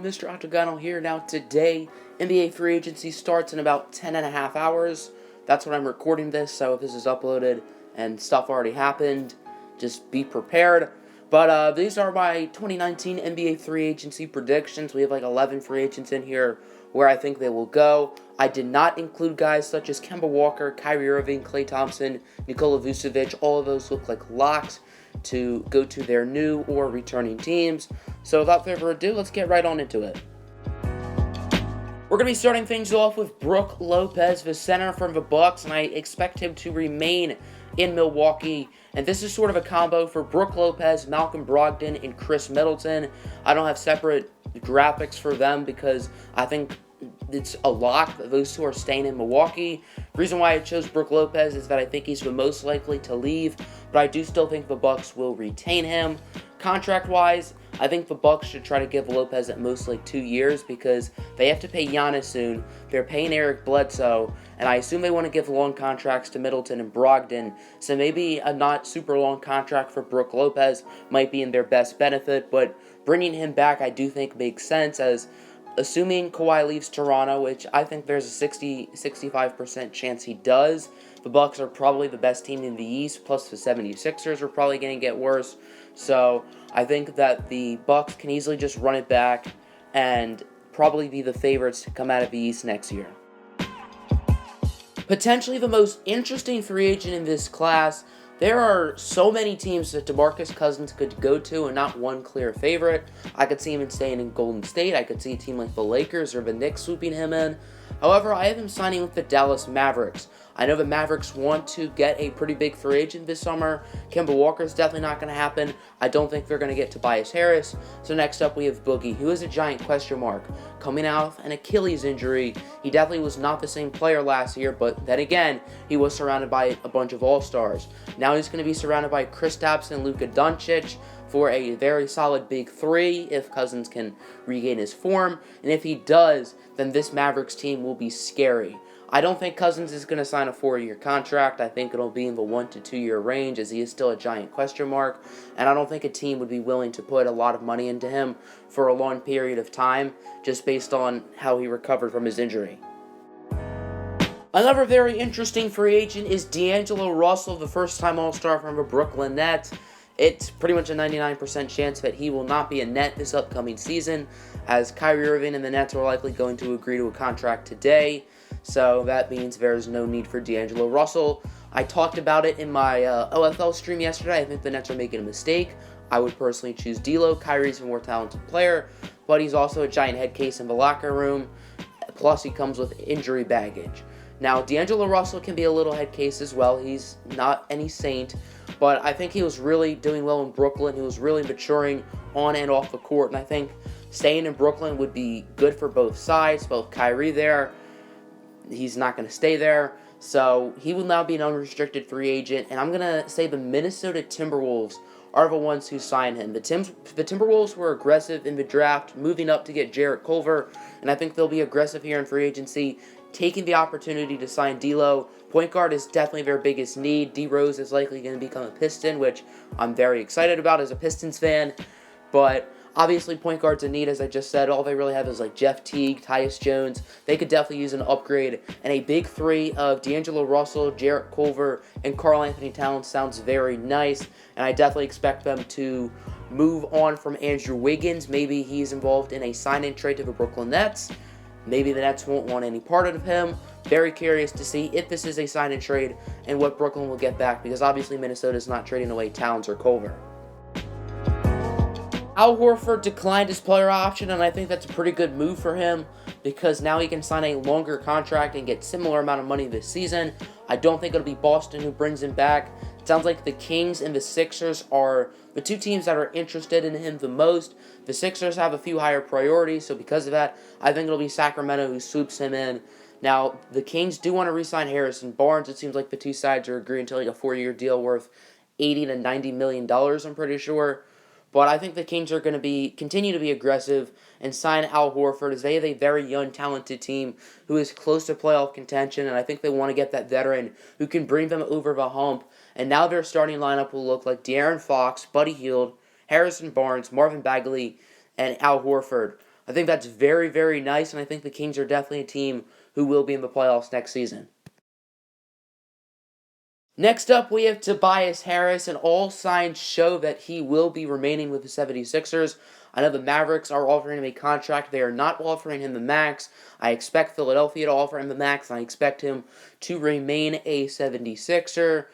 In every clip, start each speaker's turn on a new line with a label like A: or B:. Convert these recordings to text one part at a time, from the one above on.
A: Mr. Octagonal here. Now today, NBA free agency starts in about 10.5 hours. That's when I'm recording this, so if this is uploaded and stuff already happened, just be prepared. But these are my 2019 NBA free agency predictions. We have like 11 free agents in here where I think they will go. I did not include guys such as Kemba Walker, Kyrie Irving, Klay Thompson, Nikola Vucevic. All of those look like locks to go to their new or returning teams. So without further ado, let's get right on into it. We're going to be starting things off with Brook Lopez, the center from the Bucks, and I expect him to remain in Milwaukee. And this is sort of a combo for Brook Lopez, Malcolm Brogdon, and Chris Middleton. I don't have separate graphics for them because I think it's a lock that those two are staying in Milwaukee. The reason why I chose Brook Lopez is that I think he's the most likely to leave, but I do still think the Bucks will retain him. Contract-wise, I think the Bucks should try to give Lopez at most like 2 years because they have to pay Giannis soon. They're paying Eric Bledsoe, and I assume they want to give long contracts to Middleton and Brogdon. So maybe a not super long contract for Brook Lopez might be in their best benefit, but bringing him back I do think makes sense, as assuming Kawhi leaves Toronto, which I think there's a 65% chance he does. The Bucks are probably the best team in the East, plus the 76ers are probably going to get worse. So I think that the Bucks can easily just run it back and probably be the favorites to come out of the East next year. Potentially the most interesting free agent in this class. There are so many teams that DeMarcus Cousins could go to and not one clear favorite. I could see him staying in Golden State. I could see a team like the Lakers or the Knicks swooping him in. However, I have him signing with the Dallas Mavericks. I know the Mavericks want to get a pretty big free agent this summer. Kemba Walker is definitely not going to happen. I don't think they're going to get Tobias Harris. So next up we have Boogie, who is a giant question mark. Coming out of an Achilles injury, he definitely was not the same player last year, but then again, he was surrounded by a bunch of all-stars. Now he's going to be surrounded by Kristaps and Luka Doncic for a very solid big three if Cousins can regain his form. And if he does, then this Mavericks team will be scary. I don't think Cousins is going to sign a 4-year contract. I think it'll be in the 1 to 2 year range, as he is still a giant question mark. And I don't think a team would be willing to put a lot of money into him for a long period of time, just based on how he recovered from his injury. Another very interesting free agent is D'Angelo Russell, the first-time All-Star from the Brooklyn Nets. It's pretty much a 99% chance that he will not be a Net this upcoming season, as Kyrie Irving and the Nets are likely going to agree to a contract today. So that means there's no need for D'Angelo Russell. I talked about it in my OFL stream yesterday. I think the Nets are making a mistake. I would personally choose D'Lo. Kyrie's a more talented player, but he's also a giant head case in the locker room. Plus, he comes with injury baggage. Now, D'Angelo Russell can be a little head case as well. He's not any saint, but I think he was really doing well in Brooklyn. He was really maturing on and off the court, and I think staying in Brooklyn would be good for both sides. Both Kyrie there, he's not going to stay there, so he will now be an unrestricted free agent, and I'm going to say the Minnesota Timberwolves are the ones who signed him. The Timberwolves were aggressive in the draft, moving up to get Jarrett Culver, and I think they'll be aggressive here in free agency, taking the opportunity to sign D'Lo. Point guard is definitely their biggest need. D Rose is likely going to become a Piston, which I'm very excited about as a Pistons fan. But obviously, point guard's a need, as I just said. All they really have is like Jeff Teague, Tyus Jones. They could definitely use an upgrade. And a big three of D'Angelo Russell, Jarrett Culver, and Karl Anthony Towns sounds very nice. And I definitely expect them to move on from Andrew Wiggins. Maybe he's involved in a sign-in trade to the Brooklyn Nets. Maybe the Nets won't want any part of him. Very curious to see if this is a sign-in trade and what Brooklyn will get back, because obviously Minnesota's not trading away Towns or Culver. Al Horford declined his player option, and I think that's a pretty good move for him because now he can sign a longer contract and get similar amount of money this season. I don't think it'll be Boston who brings him back. It sounds like the Kings and the Sixers are the two teams that are interested in him the most. The Sixers have a few higher priorities, so because of that, I think it'll be Sacramento who swoops him in. Now, the Kings do want to re-sign Harrison Barnes. It seems like the two sides are agreeing to like a 4-year deal worth $80 to $90 million, I'm pretty sure. But I think the Kings are going to continue to be aggressive and sign Al Horford, as they have a very young, talented team who is close to playoff contention, and I think they want to get that veteran who can bring them over the hump. And now their starting lineup will look like De'Aaron Fox, Buddy Hield, Harrison Barnes, Marvin Bagley, and Al Horford. I think that's very, very nice, and I think the Kings are definitely a team who will be in the playoffs next season. Next up, we have Tobias Harris, and all signs show that he will be remaining with the 76ers. I know the Mavericks are offering him a contract. They are not offering him the max. I expect Philadelphia to offer him the max, and I expect him to remain a 76er,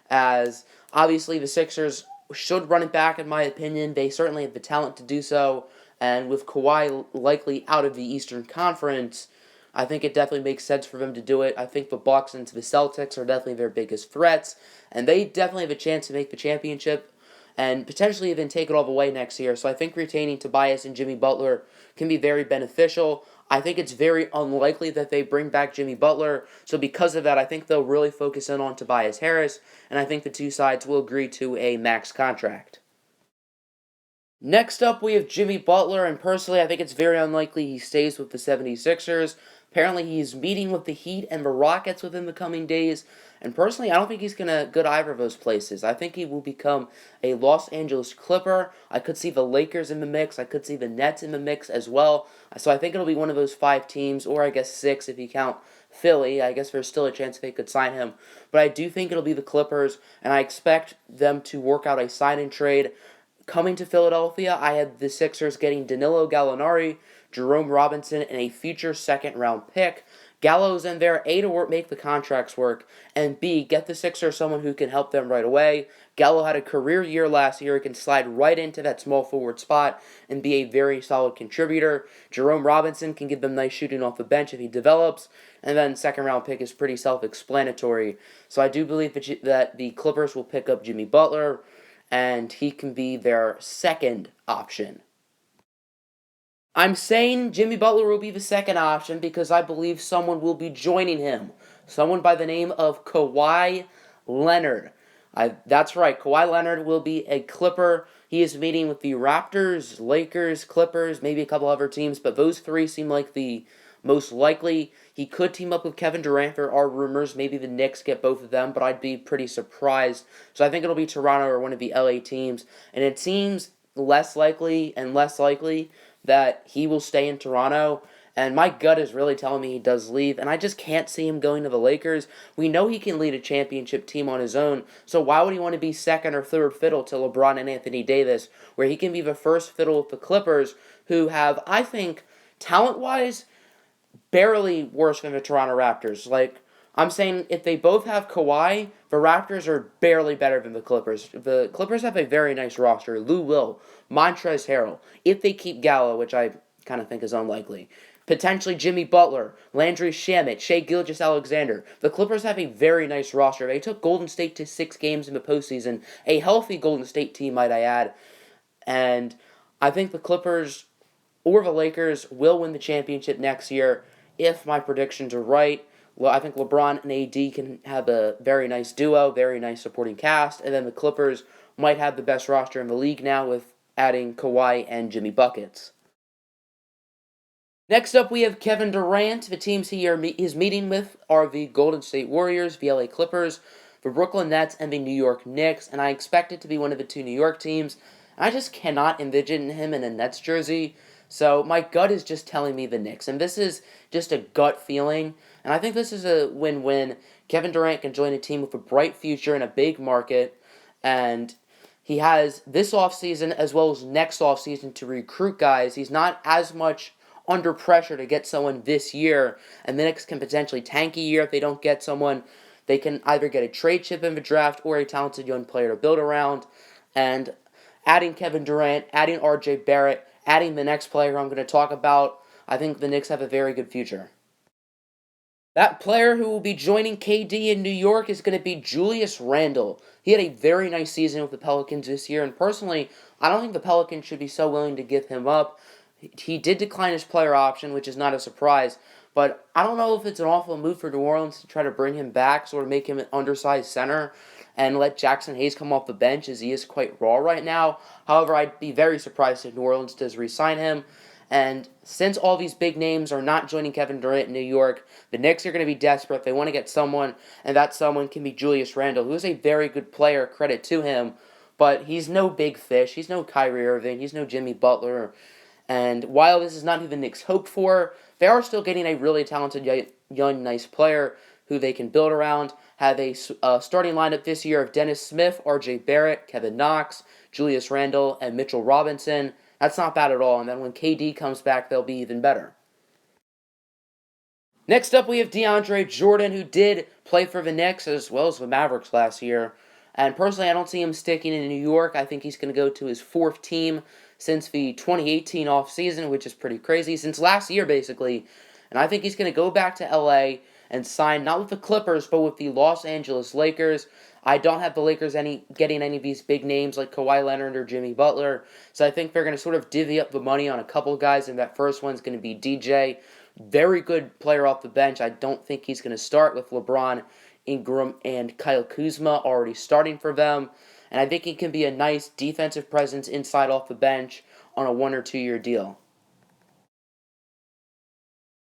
A: as obviously the Sixers should run it back, in my opinion. They certainly have the talent to do so, and with Kawhi likely out of the Eastern Conference, I think it definitely makes sense for them to do it. I think the Bucks and the Celtics are definitely their biggest threats, and they definitely have a chance to make the championship and potentially even take it all the way next year. So I think retaining Tobias and Jimmy Butler can be very beneficial. I think it's very unlikely that they bring back Jimmy Butler, so because of that, I think they'll really focus in on Tobias Harris, and I think the two sides will agree to a max contract. Next up, we have Jimmy Butler, and personally, I think it's very unlikely he stays with the 76ers. Apparently, he's meeting with the Heat and the Rockets within the coming days, and personally, I don't think he's going to go to either of those places. I think he will become a Los Angeles Clipper. I could see the Lakers in the mix. I could see the Nets in the mix as well. So I think it'll be one of those 5 teams, or I guess 6 if you count Philly. I guess there's still a chance they could sign him. But I do think it'll be the Clippers, and I expect them to work out a sign-and trade. Coming to Philadelphia, I had the Sixers getting Danilo Gallinari, Jerome Robinson, and a future second-round pick. Gallo's in there, A, to make the contracts work, and B, get the Sixers someone who can help them right away. Gallo had a career year last year. He can slide right into that small forward spot and be a very solid contributor. Jerome Robinson can give them nice shooting off the bench if he develops. And then second-round pick is pretty self-explanatory. So I do believe that the Clippers will pick up Jimmy Butler, and he can be their second option. I'm saying Jimmy Butler will be the second option because I believe someone will be joining him. Someone by the name of Kawhi Leonard. That's right, Kawhi Leonard will be a Clipper. He is meeting with the Raptors, Lakers, Clippers, maybe a couple other teams, but those 3 seem like the most likely. He could team up with Kevin Durant. There are rumors maybe the Knicks get both of them, but I'd be pretty surprised. So I think it'll be Toronto or one of the LA teams, and it seems less likely and less likely that he will stay in Toronto, and my gut is really telling me he does leave, and I just can't see him going to the Lakers. We know he can lead a championship team on his own, so why would he want to be second or third fiddle to LeBron and Anthony Davis, where he can be the first fiddle with the Clippers, who have, I think, talent-wise, barely worse than the Toronto Raptors. I'm saying if they both have Kawhi, the Raptors are barely better than the Clippers. The Clippers have a very nice roster. Lou Will, Montrezl Harrell. If they keep Gallo, which I kind of think is unlikely. Potentially Jimmy Butler, Landry Shamet, Shai Gilgeous-Alexander. The Clippers have a very nice roster. They took Golden State to 6 games in the postseason. A healthy Golden State team, might I add. And I think the Clippers or the Lakers will win the championship next year if my predictions are right. Well, I think LeBron and AD can have a very nice duo, very nice supporting cast, and then the Clippers might have the best roster in the league now with adding Kawhi and Jimmy Buckets. Next up, we have Kevin Durant. The teams he is meeting with are the Golden State Warriors, the LA Clippers, the Brooklyn Nets, and the New York Knicks, and I expect it to be one of the 2 New York teams. I just cannot envision him in a Nets jersey, so my gut is just telling me the Knicks, and this is just a gut feeling. And I think this is a win-win. Kevin Durant can join a team with a bright future in a big market, and he has this offseason as well as next offseason to recruit guys. He's not as much under pressure to get someone this year, and the Knicks can potentially tank a year if they don't get someone. They can either get a trade chip in the draft or a talented young player to build around. And adding Kevin Durant, adding RJ Barrett, adding the next player I'm going to talk about, I think the Knicks have a very good future. That player who will be joining KD in New York is going to be Julius Randle. He had a very nice season with the Pelicans this year, and personally, I don't think the Pelicans should be so willing to give him up. He did decline his player option, which is not a surprise, but I don't know if it's an awful move for New Orleans to try to bring him back, sort of make him an undersized center, and let Jackson Hayes come off the bench, as he is quite raw right now. However, I'd be very surprised if New Orleans does re-sign him. And since all these big names are not joining Kevin Durant in New York, the Knicks are going to be desperate. They want to get someone, and that someone can be Julius Randle, who is a very good player, credit to him, but he's no big fish. He's no Kyrie Irving. He's no Jimmy Butler. And while this is not who the Knicks hoped for, they are still getting a really talented, young, nice player who they can build around. Have a starting lineup this year of Dennis Smith, R.J. Barrett, Kevin Knox, Julius Randle, and Mitchell Robinson. That's not bad at all. And then when KD comes back, they'll be even better. Next up, we have DeAndre Jordan, who did play for the Knicks as well as the Mavericks last year. And personally, I don't see him sticking in New York. I think he's going to go to his fourth team since the 2018 offseason, which is pretty crazy, since last year, basically. And I think he's going to go back to LA and sign, not with the Clippers, but with the Los Angeles Lakers. I don't have the Lakers getting any of these big names like Kawhi Leonard or Jimmy Butler. So I think they're going to sort of divvy up the money on a couple guys, and that first one's going to be DJ. Very good player off the bench. I don't think he's going to start with LeBron, Ingram, and Kyle Kuzma already starting for them. And I think he can be a nice defensive presence inside off the bench on a 1 or 2 year deal.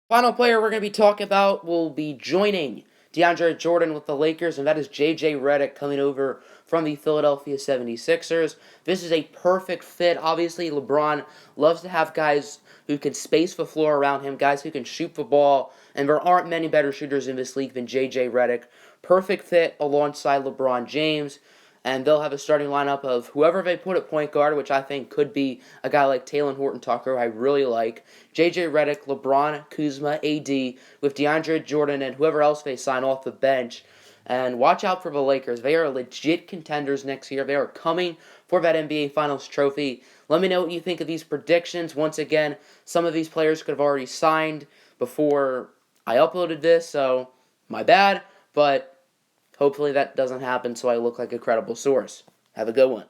A: Final player we're going to be talking about will be joining DeAndre Jordan with the Lakers, and that is J.J. Redick coming over from the Philadelphia 76ers. This is a perfect fit. Obviously, LeBron loves to have guys who can space the floor around him, guys who can shoot the ball, and there aren't many better shooters in this league than J.J. Redick. Perfect fit alongside LeBron James. And they'll have a starting lineup of whoever they put at point guard, which I think could be a guy like Talen Horton-Tucker, who I really like. J.J. Redick, LeBron, Kuzma, AD, with DeAndre Jordan and whoever else they sign off the bench. And watch out for the Lakers. They are legit contenders next year. They are coming for that NBA Finals trophy. Let me know what you think of these predictions. Once again, some of these players could have already signed before I uploaded this, so my bad. But hopefully that doesn't happen so I look like a credible source. Have a good one.